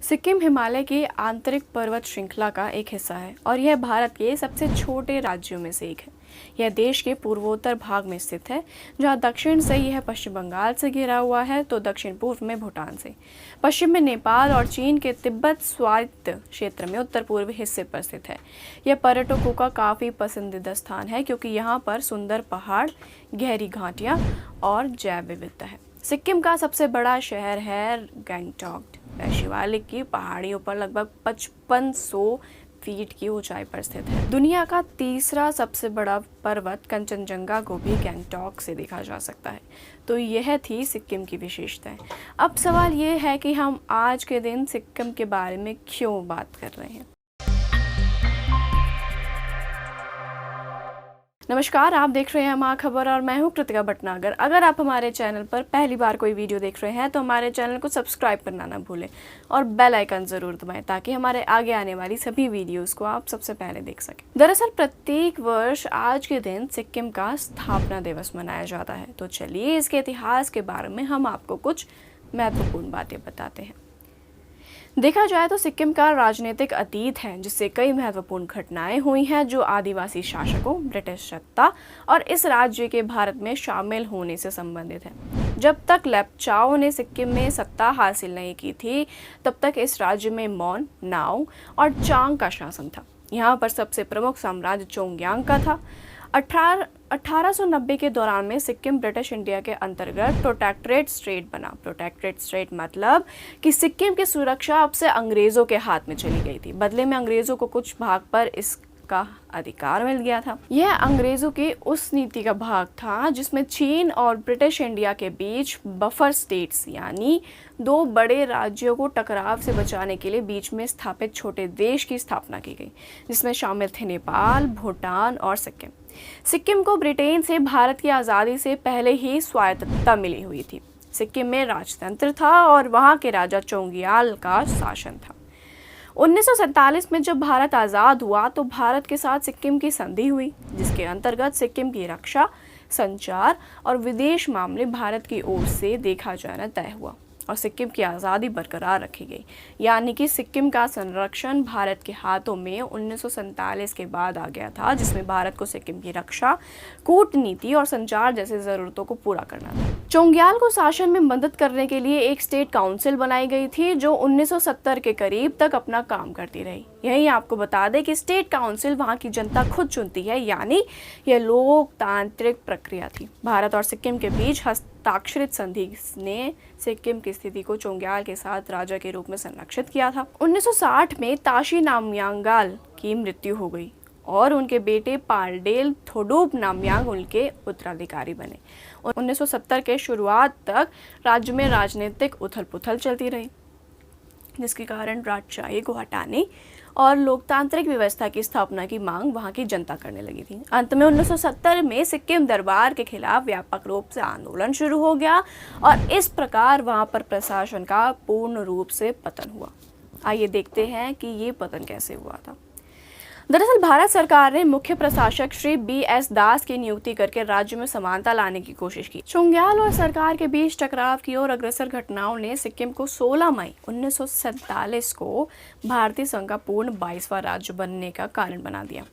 सिक्किम हिमालय की आंतरिक पर्वत श्रृंखला का एक हिस्सा है और यह भारत के सबसे छोटे राज्यों में से एक है। यह देश के पूर्वोत्तर भाग में स्थित है, जहां दक्षिण से यह पश्चिम बंगाल से घिरा हुआ है तो दक्षिण पूर्व में भूटान से, पश्चिम में नेपाल और चीन के तिब्बत स्वायत्त क्षेत्र में उत्तर पूर्वी हिस्से पर स्थित है। यह पर्यटकों का काफ़ी पसंदीदा स्थान है क्योंकि यहाँ पर सुंदर पहाड़, गहरी घाटियाँ और जैव विविधता है। सिक्किम का सबसे बड़ा शहर है गैंगटॉक। वह शिवालिक की पहाड़ियों पर लगभग 5500 फीट की ऊंचाई पर स्थित है। दुनिया का तीसरा सबसे बड़ा पर्वत कंचनजंगा को भी गैंगटॉक से देखा जा सकता है। तो यह थी सिक्किम की विशेषताएं। अब सवाल यह है कि हम आज के दिन सिक्किम के बारे में क्यों बात कर रहे हैं। नमस्कार, आप देख रहे हैं माँ खबर और मैं हूँ कृतिका भटनागर। अगर आप हमारे चैनल पर पहली बार कोई वीडियो देख रहे हैं तो हमारे चैनल को सब्सक्राइब करना ना भूलें और बेल आइकन ज़रूर दबाएं ताकि हमारे आगे आने वाली सभी वीडियोस को आप सबसे पहले देख सकें। दरअसल प्रत्येक वर्ष आज के दिन सिक्किम का स्थापना दिवस मनाया जाता है। तो चलिए इसके इतिहास के बारे में हम आपको कुछ महत्वपूर्ण बातें बताते हैं। देखा जाए तो सिक्किम का राजनीतिक अतीत है जिससे कई महत्वपूर्ण घटनाएं हुई हैं जो आदिवासी शासकों, ब्रिटिश सत्ता और इस राज्य के भारत में शामिल होने से संबंधित है। जब तक लेप्चाओं ने सिक्किम में सत्ता हासिल नहीं की थी तब तक इस राज्य में मौन, नाउ और चांग का शासन था। यहाँ पर सबसे प्रमुख साम्राज्य चोंगयांग का था। 1890 के दौरान में सिक्किम ब्रिटिश इंडिया के अंतर्गत प्रोटेक्टरेट स्टेट बना। प्रोटेक्टरेट स्टेट मतलब कि सिक्किम की सुरक्षा अब से अंग्रेजों के हाथ में चली गई थी। बदले में अंग्रेजों को कुछ भाग पर इसका अधिकार मिल गया था। यह अंग्रेजों की उस नीति का भाग था जिसमें चीन और ब्रिटिश इंडिया के बीच बफर स्टेट्स यानी दो बड़े राज्यों को टकराव से बचाने के लिए बीच में स्थापित छोटे देश की स्थापना की गई, जिसमें शामिल थे नेपाल, भूटान और सिक्किम। सिक्किम को ब्रिटेन से भारत की आज़ादी से पहले ही स्वायत्तता मिली हुई थी। सिक्किम में राजतंत्र था और वहाँ के राजा चोंगियाल का शासन था। 1947 में जब भारत आज़ाद हुआ तो भारत के साथ सिक्किम की संधि हुई, जिसके अंतर्गत सिक्किम की रक्षा, संचार और विदेश मामले भारत की ओर से देखा जाना तय हुआ और सिक्किम की आज़ादी बरकरार रखी गई। यानी कि सिक्किम का संरक्षण भारत के हाथों में 1947 के बाद आ गया था, जिसमें भारत को सिक्किम की रक्षा, कूटनीति और संचार जैसे ज़रूरतों को पूरा करना था। चोंग्याल को शासन में मदद करने के लिए एक स्टेट काउंसिल बनाई गई थी जो 1970 के करीब तक अपना काम करती रही। यही आपको बता दें कि स्टेट काउंसिल वहाँ की जनता खुद चुनती है, यानी यह लोकतांत्रिक प्रक्रिया थी। भारत और सिक्किम के बीच हस्ताक्षरित संधि ने सिक्किम की स्थिति को चोंग्याल के साथ राजा के रूप में संरक्षित किया था। 1960 में ताशी नामयांगाल की मृत्यु हो गई और उनके बेटे पालडेल थोडुप नामयांग उनके उत्तराधिकारी बने। 1970 के शुरुआत तक राज्य में राजनीतिक उथल पुथल चलती रही, जिसके कारण राजशाही को हटाने और लोकतांत्रिक व्यवस्था की स्थापना की मांग वहां की जनता करने लगी थी। अंत में 1970 में सिक्किम दरबार के खिलाफ व्यापक रूप से आंदोलन शुरू हो गया और इस प्रकार वहां पर प्रशासन का पूर्ण रूप से पतन हुआ। आइए देखते हैं कि ये पतन कैसे हुआ था। दरअसल भारत सरकार ने मुख्य प्रशासक श्री BS दास की नियुक्ति करके राज्य में समानता लाने की कोशिश की। चोंग्याल और सरकार के बीच टकराव की ओर अग्रसर घटनाओं ने सिक्किम को 16 मई 1947 को भारतीय संघ का पूर्ण 22वां राज्य बनने का कारण बना दिया।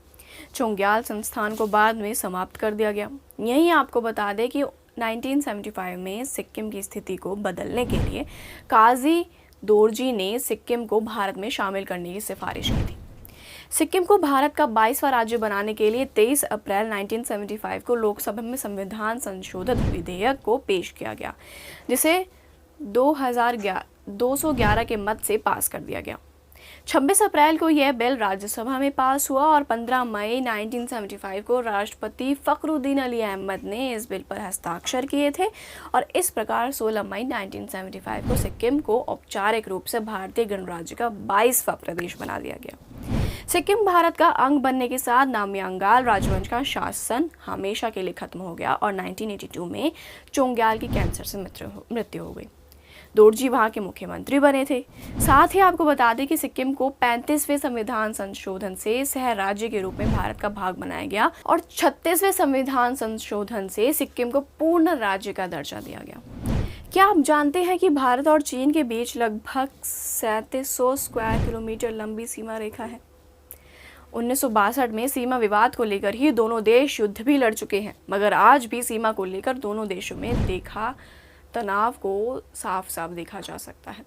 चोंग्याल संस्थान को बाद में समाप्त कर दिया गया। यही आपको बता दें कि 1975 में सिक्किम की स्थिति को बदलने के लिए काजी दोरजी ने सिक्किम को भारत में शामिल करने की सिफारिश की थी। सिक्किम को भारत का 22वां राज्य बनाने के लिए 23 अप्रैल 1975 को लोकसभा में संविधान संशोधित विधेयक को पेश किया गया, जिसे 211 के मत से पास कर दिया गया। 26 अप्रैल को यह बिल राज्यसभा में पास हुआ और 15 मई 1975 को राष्ट्रपति फखरुद्दीन अली अहमद ने इस बिल पर हस्ताक्षर किए थे और इस प्रकार 16 मई 1975 को सिक्किम को औपचारिक रूप से भारतीय गणराज्य का 22वां प्रदेश बना दिया गया। सिक्किम भारत का अंग बनने के साथ नामयांगाल राजवंश का शासन हमेशा के लिए खत्म हो गया और 1982 में चोंग्याल की कैंसर से मृत्यु हो गई। दोरजी वहाँ के मुख्यमंत्री बने थे। साथ ही आपको बता दें कि सिक्किम को 35वें संविधान संशोधन से सह राज्य के रूप में भारत का भाग बनाया गया और 36वें संविधान संशोधन से सिक्किम को पूर्ण राज्य का दर्जा दिया गया। क्या आप जानते हैं कि भारत और चीन के बीच लगभग 3700 स्क्वायर किलोमीटर लंबी सीमा रेखा है। 1962 में सीमा विवाद को लेकर ही दोनों देश युद्ध भी लड़ चुके हैं, मगर आज भी सीमा को लेकर दोनों देशों में देखा तनाव को साफ साफ देखा जा सकता है।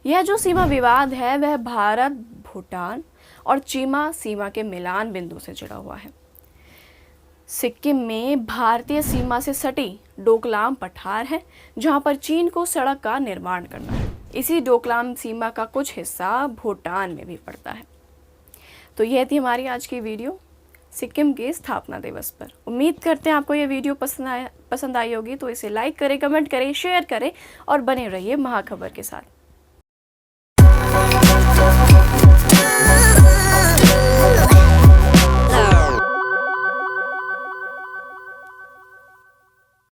यह जो सीमा विवाद है वह भारत, भूटान और चीमा सीमा के मिलान बिंदु से जुड़ा हुआ है। सिक्किम में भारतीय सीमा से सटी डोकलाम पठार है, जहां पर चीन को सड़क का निर्माण करना है। इसी डोकलाम सीमा का कुछ हिस्सा भूटान में भी पड़ता है। तो यह थी हमारी आज की वीडियो सिक्किम के स्थापना दिवस पर। उम्मीद करते हैं आपको ये वीडियो पसंद आई होगी, तो इसे लाइक करें, कमेंट करें, शेयर करें और बने रहिए महाखबर के साथ।